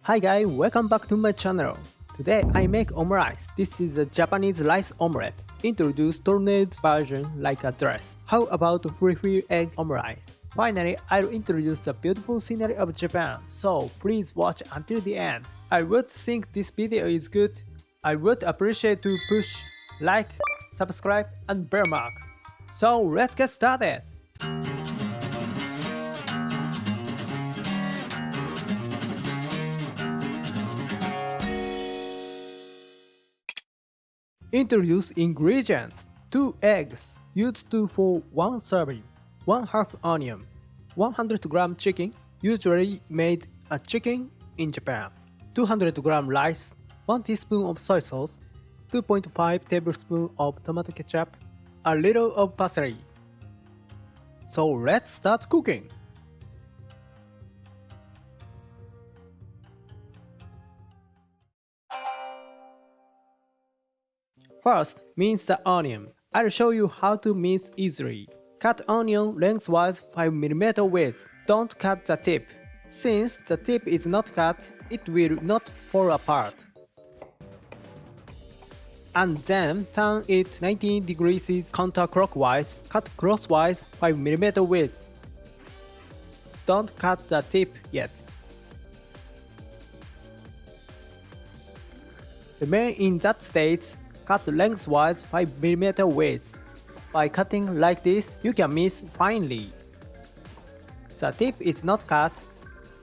Hi guys, welcome back to my channel. Today I make omurice. This is a Japanese rice omelette. Introduce tornado version like a dress. How about free egg omurice? Finally, I'll introduce the beautiful scenery of Japan, so please watch until the end. I would think this video is good. I would appreciate to push like, subscribe and bell mark. So let's get started. Introduce ingredients: 2 eggs, used to for 1 serving, 1 half onion, 100g chicken, usually made a chicken in Japan, 200g rice, 1 teaspoon of soy sauce, 2.5 tablespoons of tomato ketchup, a little of parsley. So let's start cooking. First, mince the onion. I'll show you how to mince easily. Cut onion lengthwise 5mm width. Don't cut the tip. Since the tip is not cut, it will not fall apart. And then turn it 90 degrees counterclockwise. Cut crosswise 5mm width. Don't cut the tip yet. Remain in that state. Cut lengthwise 5mm width. By cutting like this, you can mince finely. The tip is not cut,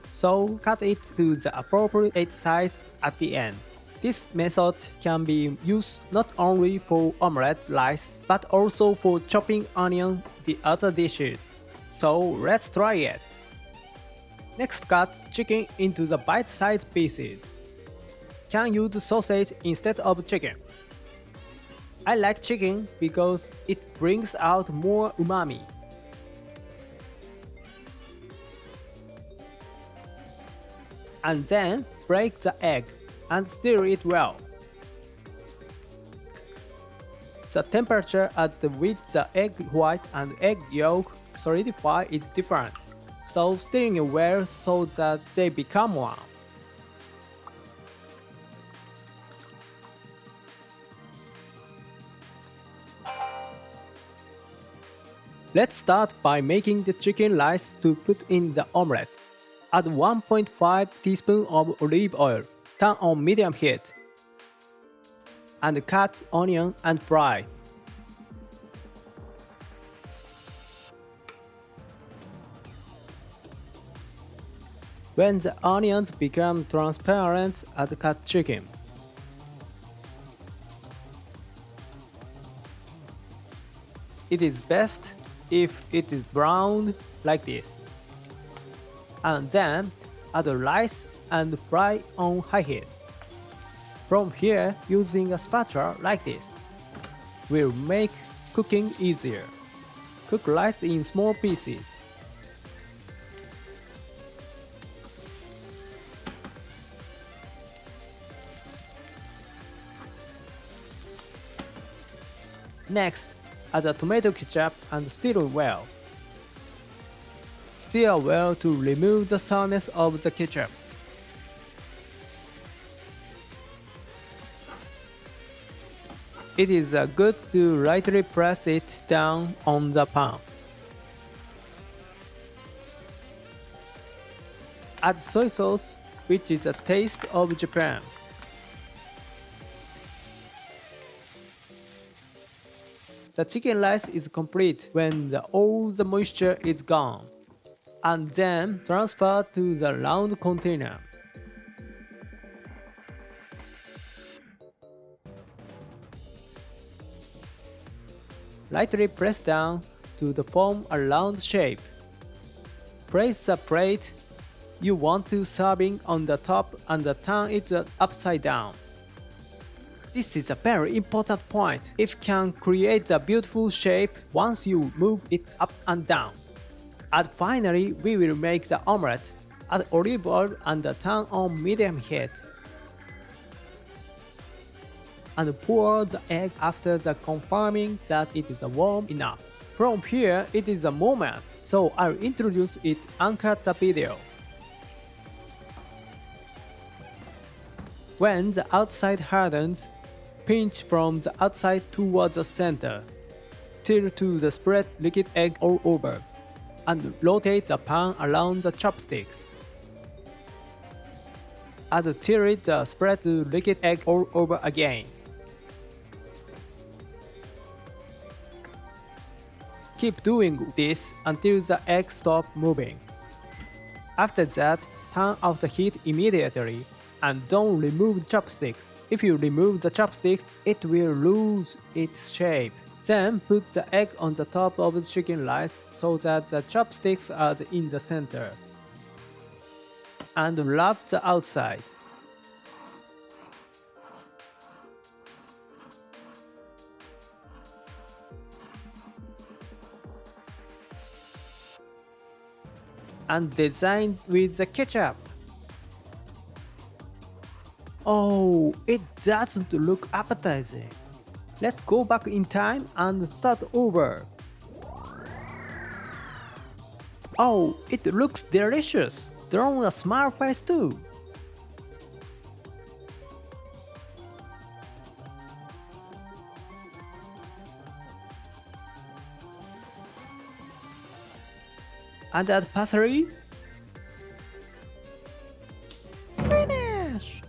so cut it to the appropriate size at the end. This method can be used not only for omelette rice, but also for chopping onion the other dishes. So let's try it. Next, cut chicken into the bite-sized pieces. Can use sausage instead of chicken. I like chicken because it brings out more umami. And then break the egg and stir it well. The temperature at which the egg white and egg yolk solidify is different, so stirring it well so that they become one. Let's start by making the chicken rice to put in the omelette. Add 1.5 teaspoons of olive oil. Turn on medium heat. And cut onion and fry. When the onions become transparent, add cut chicken. It is best if it is browned like this. And then add the rice and fry on high heat. From here, using a spatula like this will make cooking easier. Cook rice in small pieces. Next, add the tomato ketchup and stir well. Stir well to remove the sourness of the ketchup. It is good to lightly press it down on the pan. Add soy sauce, which is a taste of Japan. The chicken rice is complete when all the moisture is gone, and then transfer to the round container. Lightly press down to form a round shape. Place the plate you want to serving on the top and turn it upside down. This is a very important point. It can create a beautiful shape once you move it up and down. And finally, we will make the omelette. Add olive oil and turn on medium heat. And pour the egg after confirming that it is warm enough. From here, it is a moment, so I'll introduce it and cut the video. When the outside hardens, pinch from the outside towards the center. Tilt to the spread liquid egg all over, and rotate the pan around the chopstick. And tilt the spread liquid egg all over again. Keep doing this until the egg stops moving. After that, turn off the heat immediately and don't remove the chopsticks. If you remove the chopsticks, it will lose its shape. Then put the egg on the top of the chicken rice so that the chopsticks are in the center. And wrap the outside. And design with the ketchup. Oh, it doesn't look appetizing. Let's go back in time and start over. Oh, it looks delicious. Draw a smile face too. And add parsley. Finish!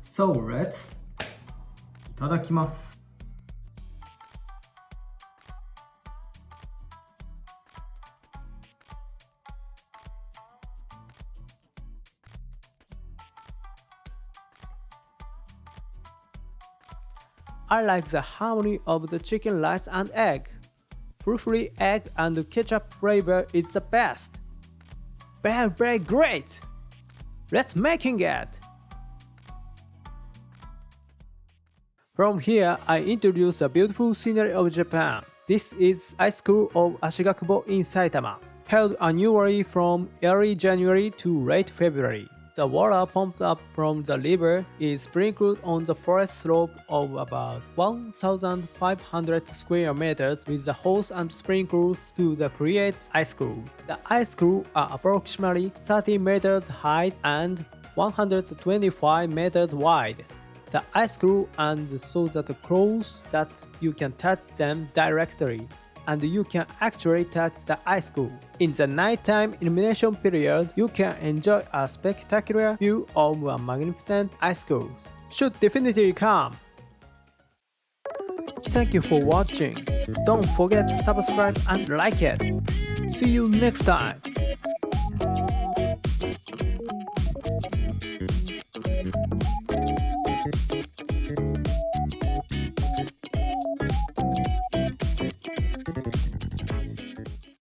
So let's いただきます。I like the harmony of the chicken rice and egg. Free egg and ketchup flavor is the best. Very great! Let's making it! From here, I introduce the beautiful scenery of Japan. This is High School of Ashigakubo in Saitama, held annually from early January to late February. The water pumped up from the river is sprinkled on the forest slope of about 1,500 square meters with the hose and sprinklers to create ice school. The ice school are approximately 30 meters high and 125 meters wide. The ice screw and so that close that you can touch them directly, and you can actually touch the ice screw. In the nighttime illumination period, you can enjoy a spectacular view of a magnificent ice screw. Should definitely come! Thank you for watching. Don't forget to subscribe and like it. See you next time!